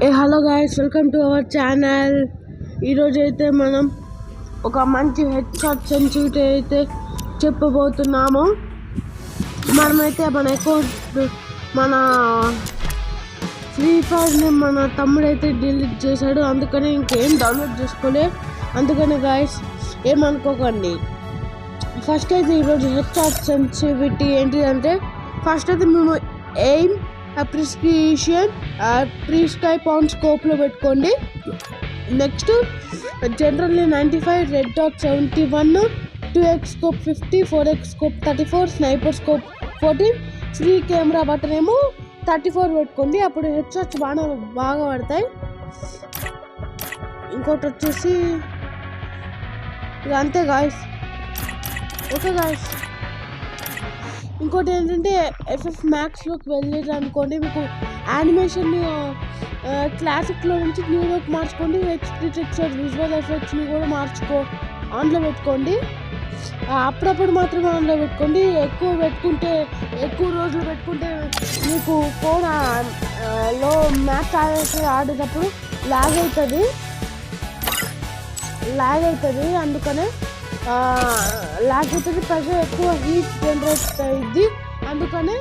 Hello guys, welcome to our channel. ఈరోజు అయితే మనం ఒక మంచి హెడ్ షాట్ సెన్సిటివిటీ అయితే చెప్పబోతున్నాము. మనమైతే మన ఫ్రీ ఫైర్ని మన తమ్ముడైతే డిలీట్ చేశాడు, అందుకని ఇంకేం డౌన్లోడ్ చేసుకోలే. అందుకని గైస్ ఏమనుకోకండి. ఫస్ట్ అయితే ఈరోజు హెడ్ షాట్ సెన్సిటివిటీ ఏంటిదంటే, ఫస్ట్ అయితే మేము ఎయిమ్ అప్రిసియేషన్ ప్రీస్కైప్ ఆన్ స్కోప్లో పెట్టుకోండి. Next generally 95, red dot 71, 2x scope 50, 4x scope 34, sniper scope 14, free camera button ఏమో 34 పెట్టుకోండి. అప్పుడు హెడ్ షాట్స్ బాగా పడతాయి. ఇంకోటి వచ్చేసి ఇక అంతే గాయస్. ఓకే గాయస్, ఇంకోటి ఏంటంటే FF మ్యాక్స్లోకి వెళ్ళారు అనుకోండి, మీకు యానిమేషన్ క్లాసిక్లో నుంచి న్యూలోకి మార్చుకోండి. హెచ్డి టెక్స్చర్ విజువల్ ఎఫెక్ట్స్ని కూడా ఆన్లో పెట్టుకోండి. అప్పుడప్పుడు మాత్రమే ఆన్లో పెట్టుకోండి. ఎక్కువ రోజులు పెట్టుకుంటే మీకు ఫోన్ లో మ్యాచ్ ఆడేటప్పుడు లాగ్ అవుతుంది. అందుకనే లాగ్ అవుతుంది, ప్రెషర్ ఎక్కువ హీట్ జనరేట్ అయ్యింది. అందుకనే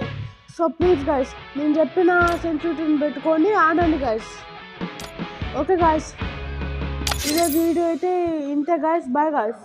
సో ప్లీజ్ గైస్, నేను చెప్పిన సెన్సిటివిటీని పెట్టుకొని ఆడండి గైస్. ఓకే గైస్, ఈరోజు వీడియో అయితే ఇంతే గైస్. Bye guys.